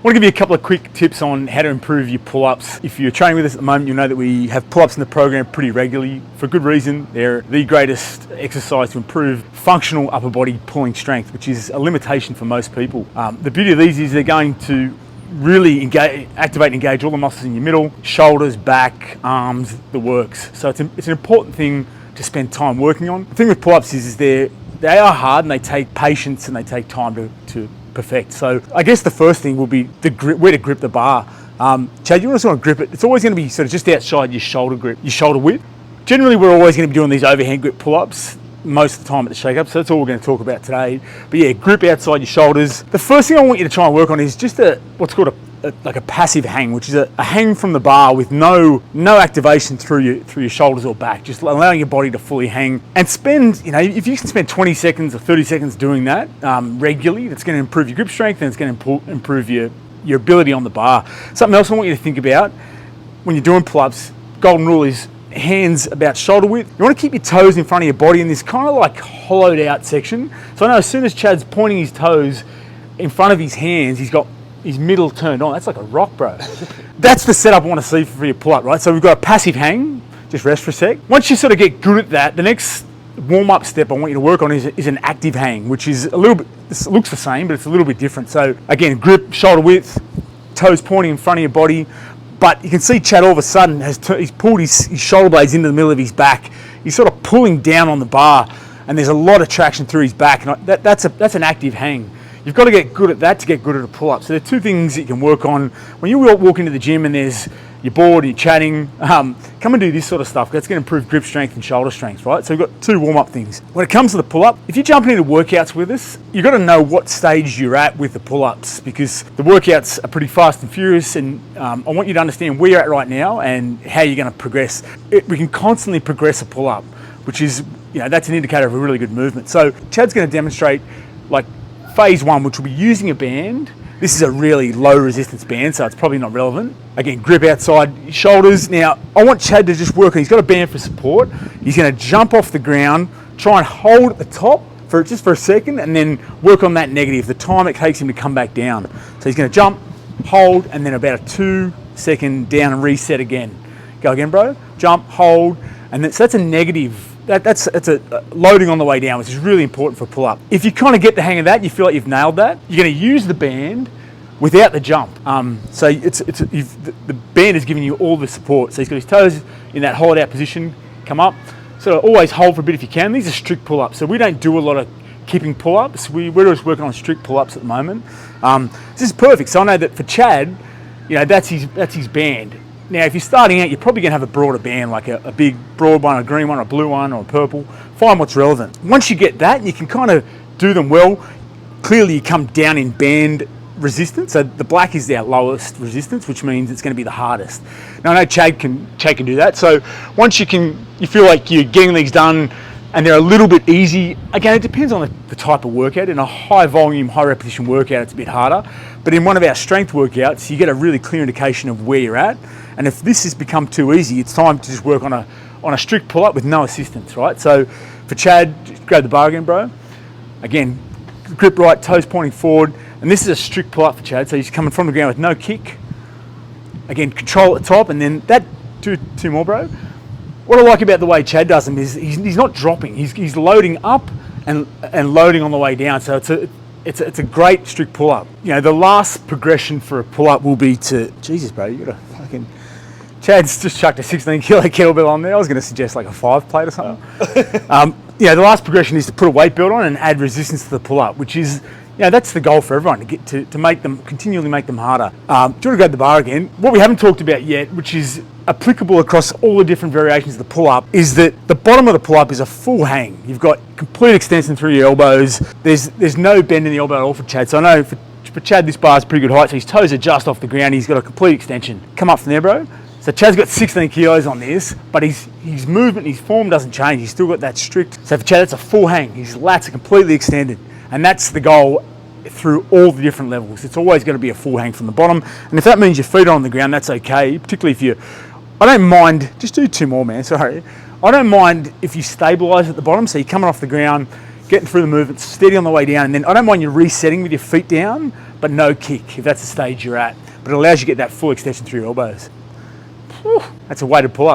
I want to give you a couple of quick tips on how to improve your pull-ups. If you're training with us at the moment, you'll know that we have pull-ups in the program pretty regularly. For good reason, they're the greatest exercise to improve functional upper body pulling strength, which is a limitation for most people. The beauty of these is they're going to really activate and engage all the muscles in your middle, shoulders, back, arms, the works. So it's an important thing to spend time working on. The thing with pull-ups is they are hard and they take patience and they take time to perfect. So I guess the first thing will be where to grip the bar. Chad, you just want to grip it. It's always going to be sort of just outside your shoulder grip, your shoulder width. Generally, we're always going to be doing these overhand grip pull-ups most of the time at the shake-up, so that's all we're going to talk about today. But yeah, grip outside your shoulders. The first thing I want you to try and work on is just what's called a passive hang, which is a hang from the bar with no activation through your shoulders or back, just allowing your body to fully hang. And if you can spend 20 seconds or 30 seconds doing that regularly, that's going to improve your grip strength and it's going to improve your ability on the bar. Something else I want you to think about when you're doing pull-ups, golden rule is hands about shoulder width. You want to keep your toes in front of your body in this kind of like hollowed out section. So I know as soon as Chad's pointing his toes in front of his hands, he's got his middle turned on. That's like a rock, bro. That's the setup I want to see for your pull-up, right? So we've got a passive hang. Just rest for a sec. Once you sort of get good at that, the next warm-up step I want you to work on is an active hang, which is a little bit, this looks the same, but it's a little bit different. So again, grip, shoulder width, toes pointing in front of your body. But you can see Chad all of a sudden he's pulled his shoulder blades into the middle of his back. He's sort of pulling down on the bar, and there's a lot of traction through his back. And that's an active hang. You've got to get good at that to get good at a pull-up. So there are two things that you can work on. When you walk into the gym and you're bored, you're chatting, come and do this sort of stuff. That's going to improve grip strength and shoulder strength, right? So we've got two warm-up things. When it comes to the pull-up, if you're jumping into workouts with us, you've got to know what stage you're at with the pull-ups, because the workouts are pretty fast and furious, and I want you to understand where you're at right now and how you're going to progress. We can constantly progress a pull-up, which is, that's an indicator of a really good movement. So Chad's going to demonstrate like phase one, which will be using a band. This is a really low resistance band, so it's probably not relevant. Again, grip outside your shoulders. Now, I want Chad to just work on, he's got a band for support. He's going to jump off the ground, try and hold at the top just for a second, and then work on that negative, the time it takes him to come back down. So he's going to jump, hold, and then about a 2-second down and reset again. Go again, bro. Jump, hold, and so that's a negative. That's a loading on the way down, which is really important for a pull-up. If you kind of get the hang of that, you feel like you've nailed that, you're going to use the band without the jump. So the band is giving you all the support. So he's got his toes in that hollowed out position, come up. So always hold for a bit if you can. These are strict pull-ups. So we don't do a lot of keeping pull-ups. We're just working on strict pull-ups at the moment. This is perfect. So I know that for Chad, that's his band. Now, if you're starting out, you're probably going to have a broader band, like a big broad one, a green one, a blue one, or a purple. Find what's relevant. Once you get that, you can kind of do them well. Clearly, you come down in band resistance. So the black is our lowest resistance, which means it's going to be the hardest. Now, I know Chad can do that. So once you feel like you're getting these done and they're a little bit easy. Again, it depends on the type of workout. In a high volume, high repetition workout, it's a bit harder. But in one of our strength workouts, you get a really clear indication of where you're at. And if this has become too easy, it's time to just work on a strict pull-up with no assistance, right? So for Chad, just grab the bar again, bro. Again, grip right, toes pointing forward. And this is a strict pull-up for Chad. So he's coming from the ground with no kick. Again, control at the top, and then that, two more, bro. What I like about the way Chad does them is he's not dropping. He's loading up and loading on the way down. So it's a great strict pull-up. The last progression for a pull-up will be to, Jesus, bro, you got to fucking, Chad's just chucked a 16 kilo kettlebell on there. I was going to suggest like a 5 plate or something. The last progression is to put a weight belt on and add resistance to the pull-up, which is, that's the goal for everyone, to get to continually make them harder. Do you want to grab the bar again? What we haven't talked about yet, which is applicable across all the different variations of the pull-up, is that the bottom of the pull-up is a full hang. You've got complete extension through your elbows. There's no bend in the elbow at all for Chad. So I know for Chad, this bar is pretty good height, so his toes are just off the ground. He's got a complete extension. Come up from there, bro. So Chad's got 16 kilos on this, but his movement, his form doesn't change. He's still got that strict. So for Chad, that's a full hang. His lats are completely extended. And that's the goal through all the different levels. It's always going to be a full hang from the bottom. And if that means your feet are on the ground, that's okay. Particularly if I don't mind, just do 2 more, man, sorry. I don't mind if you stabilise at the bottom, so you're coming off the ground, getting through the movement, steady on the way down, and then I don't mind you resetting with your feet down, but no kick, if that's the stage you're at. But it allows you to get that full extension through your elbows. Whew, that's a weighted pull-up.